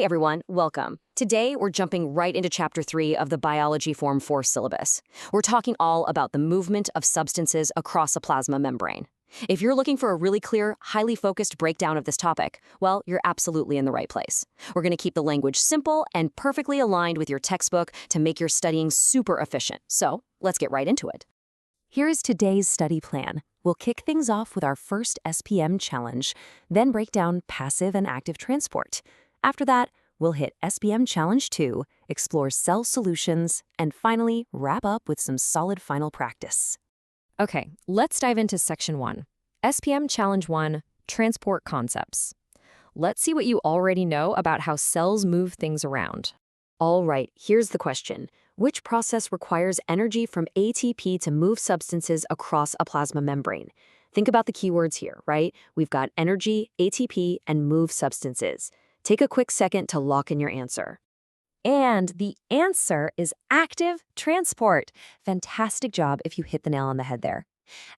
Hey everyone, welcome. Today we're jumping right into Chapter 3 of the Biology Form 4 syllabus. We're talking all about the movement of substances across a plasma membrane. If you're looking for a really clear, highly focused breakdown of this topic, well, you're absolutely in the right place. We're going to keep the language simple and perfectly aligned with your textbook to make your studying super efficient. So let's get right into it. Here is today's study plan. We'll kick things off with our first SPM challenge, then break down passive and active transport. After that, we'll hit SPM Challenge 2, explore cell solutions, and finally wrap up with some solid final practice. Okay, let's dive into Section 1. SPM Challenge 1, Transport Concepts. Let's see what you already know about how cells move things around. All right, here's the question. Which process requires energy from ATP to move substances across a plasma membrane? Think about the keywords here, right? We've got energy, ATP, and move substances. Take a quick second to lock in your answer. And the answer is active transport. Fantastic job if you hit the nail on the head there.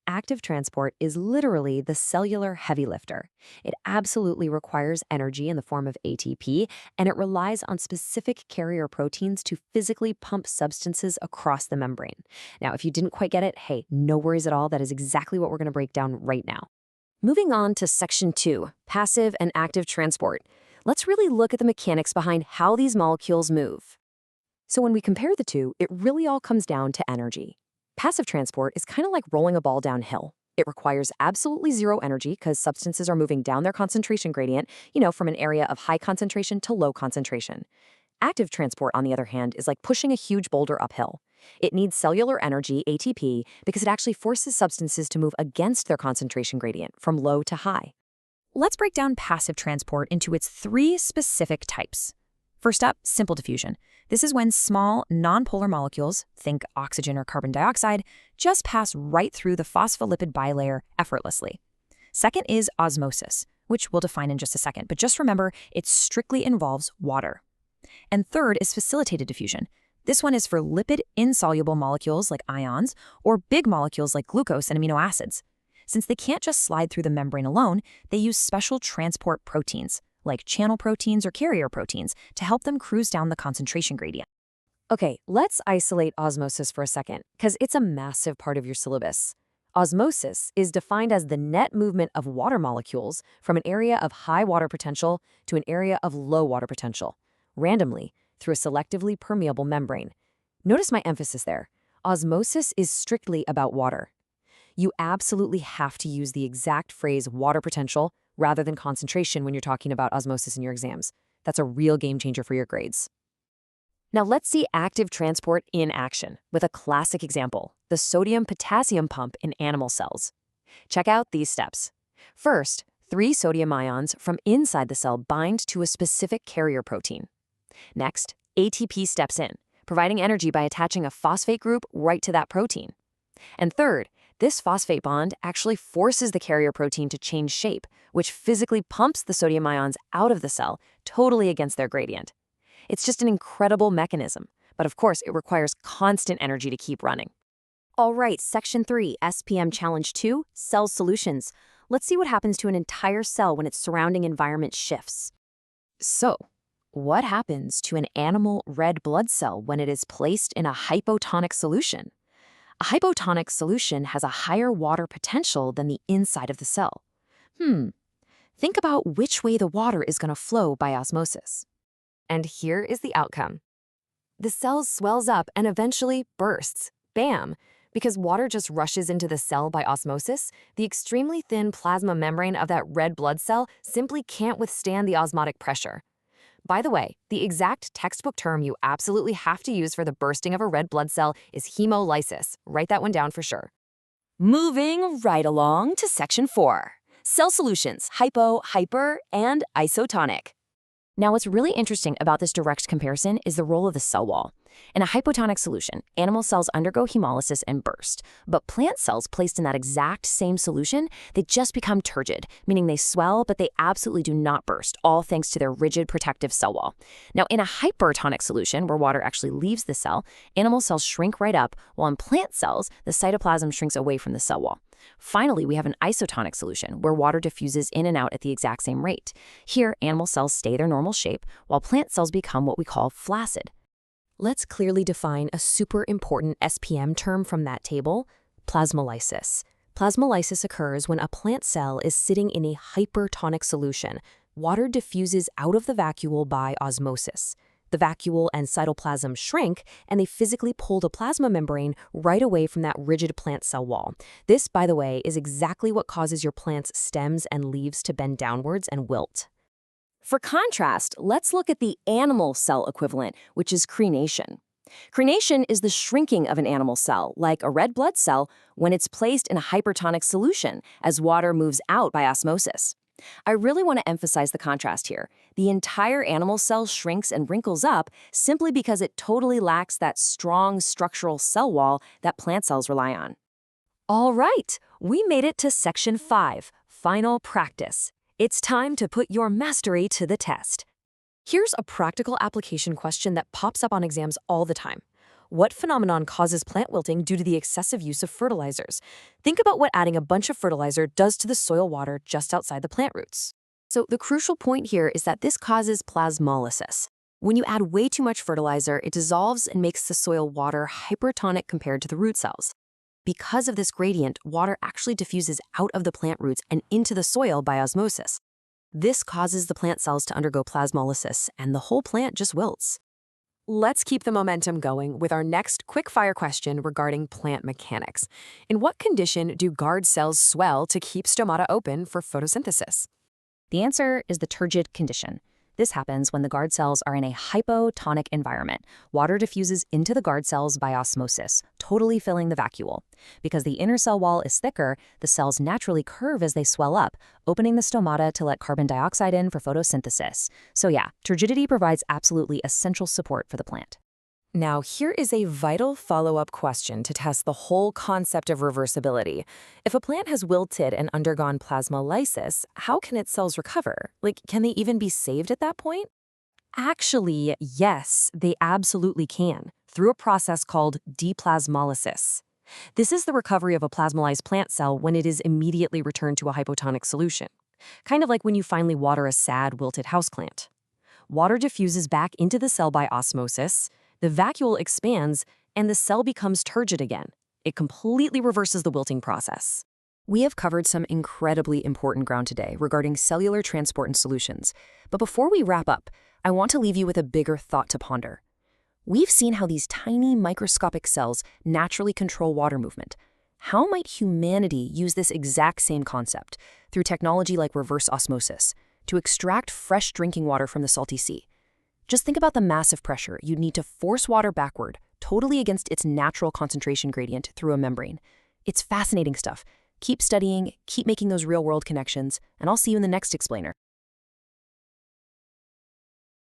Active transport is literally the cellular heavy lifter. It absolutely requires energy in the form of ATP, and it relies on specific carrier proteins to physically pump substances across the membrane. Now, if you didn't quite get it, hey, no worries at all. That is exactly what we're going to break down right now. Moving on to Section 2, Passive and Active Transport. Let's really look at the mechanics behind how these molecules move. So when we compare the two, it really all comes down to energy. Passive transport is kind of like rolling a ball downhill. It requires absolutely zero energy because substances are moving down their concentration gradient, from an area of high concentration to low concentration. Active transport, on the other hand, is like pushing a huge boulder uphill. It needs cellular energy, ATP, because it actually forces substances to move against their concentration gradient from low to high. Let's break down passive transport into its three specific types. First up, simple diffusion. This is when small, nonpolar molecules, think oxygen or carbon dioxide, just pass right through the phospholipid bilayer effortlessly. Second is osmosis, which we'll define in just a second, but just remember it strictly involves water. And third is facilitated diffusion. This one is for lipid-insoluble molecules like ions or big molecules like glucose and amino acids. Since they can't just slide through the membrane alone, they use special transport proteins, like channel proteins or carrier proteins, to help them cruise down the concentration gradient. Okay, let's isolate osmosis for a second, because it's a massive part of your syllabus. Osmosis is defined as the net movement of water molecules from an area of high water potential to an area of low water potential, randomly, through a selectively permeable membrane. Notice my emphasis there. Osmosis is strictly about water. You absolutely have to use the exact phrase water potential rather than concentration when you're talking about osmosis in your exams. That's a real game changer for your grades. Now let's see active transport in action with a classic example, the sodium-potassium pump in animal cells. Check out these steps. First, 3 sodium ions from inside the cell bind to a specific carrier protein. Next, ATP steps in, providing energy by attaching a phosphate group right to that protein. And third, this phosphate bond actually forces the carrier protein to change shape, which physically pumps the sodium ions out of the cell, totally against their gradient. It's just an incredible mechanism, but of course it requires constant energy to keep running. All right, Section 3, SPM Challenge 2, Cell Solutions. Let's see what happens to an entire cell when its surrounding environment shifts. So, what happens to an animal red blood cell when it is placed in a hypotonic solution? A hypotonic solution has a higher water potential than the inside of the cell. Think about which way the water is going to flow by osmosis. And here is the outcome. The cell swells up and eventually bursts. Bam! Because water just rushes into the cell by osmosis, the extremely thin plasma membrane of that red blood cell simply can't withstand the osmotic pressure. By the way, the exact textbook term you absolutely have to use for the bursting of a red blood cell is hemolysis. Write that one down for sure. Moving right along to Section 4. Cell solutions, hypo, hyper, and isotonic. Now, what's really interesting about this direct comparison is the role of the cell wall. In a hypotonic solution, animal cells undergo hemolysis and burst, but plant cells placed in that exact same solution, they just become turgid, meaning they swell, but they absolutely do not burst, all thanks to their rigid protective cell wall. Now, in a hypertonic solution, where water actually leaves the cell, animal cells shrink right up, while in plant cells, the cytoplasm shrinks away from the cell wall. Finally, we have an isotonic solution, where water diffuses in and out at the exact same rate. Here, animal cells stay their normal shape, while plant cells become what we call flaccid. Let's clearly define a super important SPM term from that table: plasmolysis. Plasmolysis occurs when a plant cell is sitting in a hypertonic solution. Water diffuses out of the vacuole by osmosis. The vacuole and cytoplasm shrink, and they physically pull the plasma membrane right away from that rigid plant cell wall. This, by the way, is exactly what causes your plant's stems and leaves to bend downwards and wilt. For contrast, let's look at the animal cell equivalent, which is crenation. Crenation is the shrinking of an animal cell, like a red blood cell, when it's placed in a hypertonic solution as water moves out by osmosis. I really want to emphasize the contrast here. The entire animal cell shrinks and wrinkles up simply because it totally lacks that strong structural cell wall that plant cells rely on. All right, we made it to Section 5, Final Practice. It's time to put your mastery to the test. Here's a practical application question that pops up on exams all the time. What phenomenon causes plant wilting due to the excessive use of fertilizers? Think about what adding a bunch of fertilizer does to the soil water just outside the plant roots. So the crucial point here is that this causes plasmolysis. When you add way too much fertilizer, it dissolves and makes the soil water hypertonic compared to the root cells. Because of this gradient, water actually diffuses out of the plant roots and into the soil by osmosis. This causes the plant cells to undergo plasmolysis, and the whole plant just wilts. Let's keep the momentum going with our next quick-fire question regarding plant mechanics. In what condition do guard cells swell to keep stomata open for photosynthesis? The answer is the turgid condition. This happens when the guard cells are in a hypotonic environment. Water diffuses into the guard cells by osmosis, totally filling the vacuole. Because the inner cell wall is thicker, the cells naturally curve as they swell up, opening the stomata to let carbon dioxide in for photosynthesis. So yeah, turgidity provides absolutely essential support for the plant. Now, here is a vital follow-up question to test the whole concept of reversibility. If a plant has wilted and undergone plasmolysis, how can its cells recover? Can they even be saved at that point? Actually, yes, they absolutely can, through a process called deplasmolysis. This is the recovery of a plasmolyzed plant cell when it is immediately returned to a hypotonic solution. Kind of like when you finally water a sad, wilted houseplant. Water diffuses back into the cell by osmosis, the vacuole expands, and the cell becomes turgid again. It completely reverses the wilting process. We have covered some incredibly important ground today regarding cellular transport and solutions. But before we wrap up, I want to leave you with a bigger thought to ponder. We've seen how these tiny microscopic cells naturally control water movement. How might humanity use this exact same concept, through technology like reverse osmosis, to extract fresh drinking water from the salty sea? Just think about the massive pressure you'd need to force water backward, totally against its natural concentration gradient through a membrane. It's fascinating stuff. Keep studying, keep making those real-world connections, and I'll see you in the next explainer.